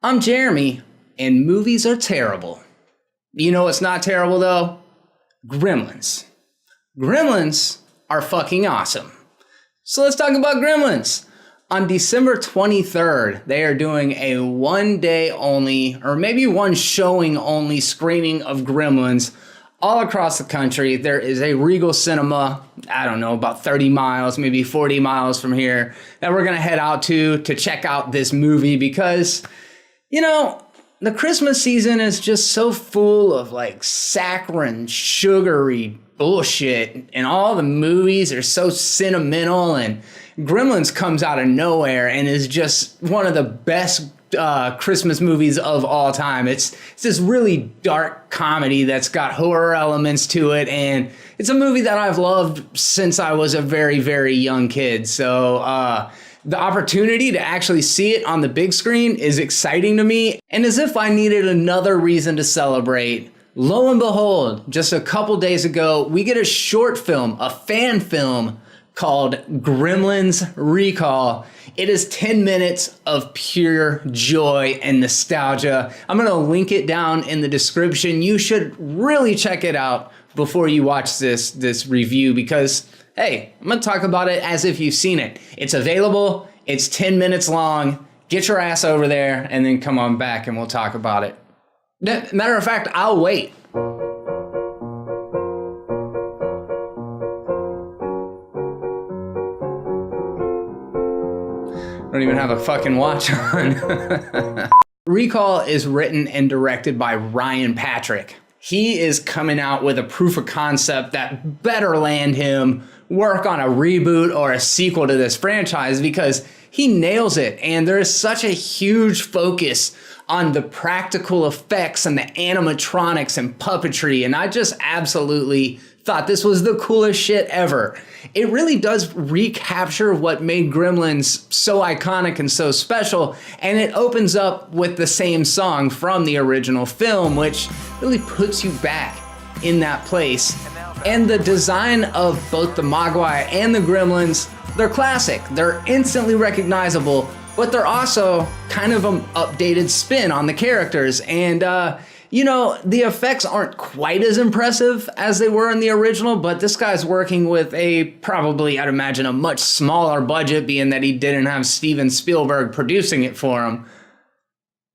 I'm Jeremy, and movies are terrible. You know what's not terrible, though? Gremlins. Gremlins are fucking awesome. So let's talk about Gremlins. On December 23rd, they are doing a one day only, or maybe one showing only screening of Gremlins all across the country. There is a Regal Cinema, I don't know, about 30 miles, maybe 40 miles from here, that we're going to head out to check out this movie because, you know, the Christmas season is just so full of like saccharine, sugary bullshit, and all the movies are so sentimental, and Gremlins comes out of nowhere and is just one of the best Christmas movies of all time. It's this really dark comedy that's got horror elements to it, and it's a movie that I've loved since I was a very, very young kid. So the opportunity to actually see it on the big screen is exciting to me, and as if I needed another reason to celebrate, lo and behold, just a couple days ago, we get a short film, a fan film, called Gremlins Recall. It is 10 minutes of pure joy and nostalgia. I'm going to link it down in the description. You should really check it out before you watch this review because, hey, I'm going to talk about it as if you've seen it. It's available. It's 10 minutes long. Get your ass over there and then come on back and we'll talk about it. Matter of fact, I'll wait. I don't even have a fucking watch on. Recall is written and directed by Ryan Patrick. He is coming out with a proof of concept that better land him work on a reboot or a sequel to this franchise because he nails it. And there is such a huge focus on the practical effects and the animatronics and puppetry. And I just absolutely thought this was the coolest shit ever. It really does recapture what made Gremlins so iconic and so special, and it opens up with the same song from the original film, which really puts you back in that place. And the design of both the Mogwai and the Gremlins, they're classic. They're instantly recognizable, but they're also kind of an updated spin on the characters. And you know, the effects aren't quite as impressive as they were in the original, but this guy's working with probably, I'd imagine, a much smaller budget, being that he didn't have Steven Spielberg producing it for him.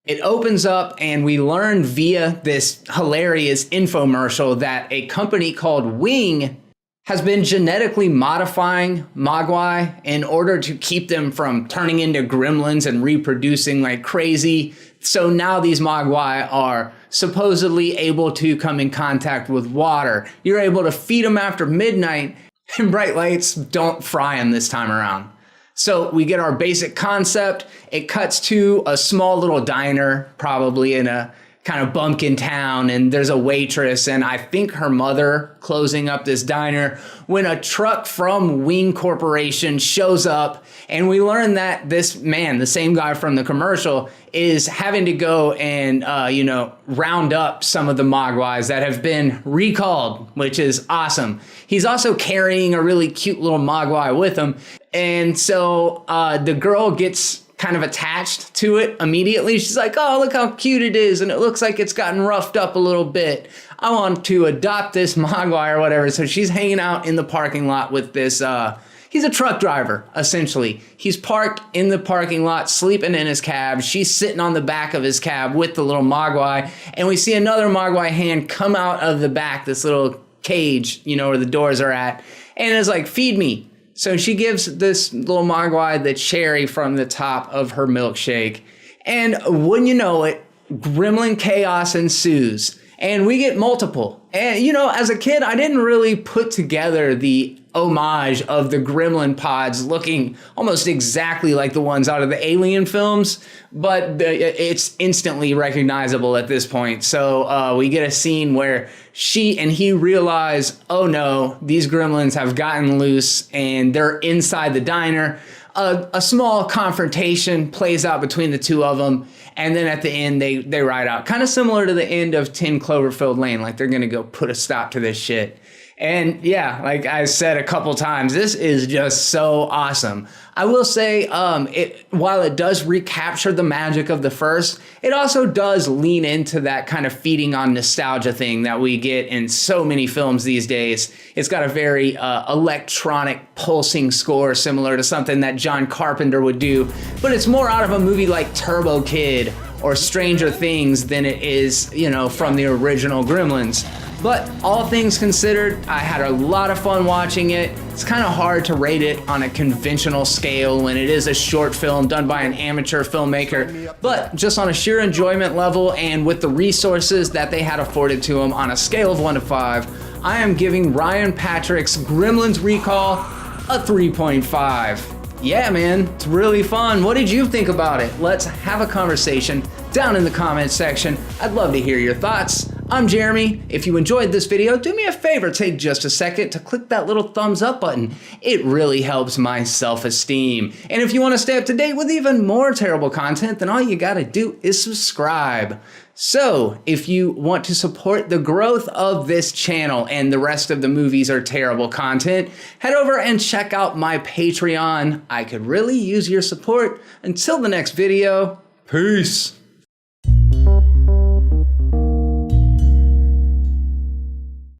It opens up and we learn via this hilarious infomercial that a company called Wing has been genetically modifying Mogwai in order to keep them from turning into gremlins and reproducing like crazy. So now these Mogwai are supposedly able to come in contact with water. You're able to feed them after midnight, and bright lights don't fry them this time around. So we get our basic concept. It cuts to a small little diner, probably in a kind of bumpkin town, and there's a waitress and I think her mother closing up this diner when a truck from Wing Corporation shows up, and we learn that this man, the same guy from the commercial, is having to go and round up some of the Mogwais that have been recalled, which is awesome. He's also carrying a really cute little Mogwai with him, and so the girl gets kind of attached to it immediately. She's like, oh, look how cute it is, and it looks like it's gotten roughed up a little bit. I want to adopt this Mogwai or whatever. So she's hanging out in the parking lot with this, he's a truck driver, essentially. He's parked in the parking lot, sleeping in his cab. She's sitting on the back of his cab with the little Mogwai, and we see another Mogwai hand come out of the back, this little cage, where the doors are at, and is like, feed me. So she gives this little Mogwai the cherry from the top of her milkshake. And wouldn't you know it, gremlin chaos ensues. And we get multiple. And, as a kid, I didn't really put together the homage of the gremlin pods looking almost exactly like the ones out of the Alien films, but it's instantly recognizable at this point. So we get a scene where she and he realize, oh no, these gremlins have gotten loose and they're inside the diner. A small confrontation plays out between the two of them, and then at the end they ride out. Kind of similar to the end of 10 Cloverfield Lane, like they're gonna go put a stop to this shit. And yeah, like I said a couple times, this is just so awesome. I will say, while it does recapture the magic of the first, it also does lean into that kind of feeding on nostalgia thing that we get in so many films these days. It's got a very electronic pulsing score similar to something that John Carpenter would do, but it's more out of a movie like Turbo Kid or Stranger Things than it is, you know, from the original Gremlins. But all things considered, I had a lot of fun watching it. It's kind of hard to rate it on a conventional scale when it is a short film done by an amateur filmmaker, but just on a sheer enjoyment level and with the resources that they had afforded to them on a scale of 1 to 5, I am giving Ryan Patrick's Gremlins Recall a 3.5. Yeah, man, it's really fun. What did you think about it? Let's have a conversation down in the comments section. I'd love to hear your thoughts. I'm Jeremy. If you enjoyed this video, do me a favor, take just a second to click that little thumbs up button. It really helps my self-esteem. And if you want to stay up to date with even more terrible content, then all you gotta do is subscribe. So, if you want to support the growth of this channel and the rest of the movies are terrible content, head over and check out my Patreon. I could really use your support. Until the next video, peace.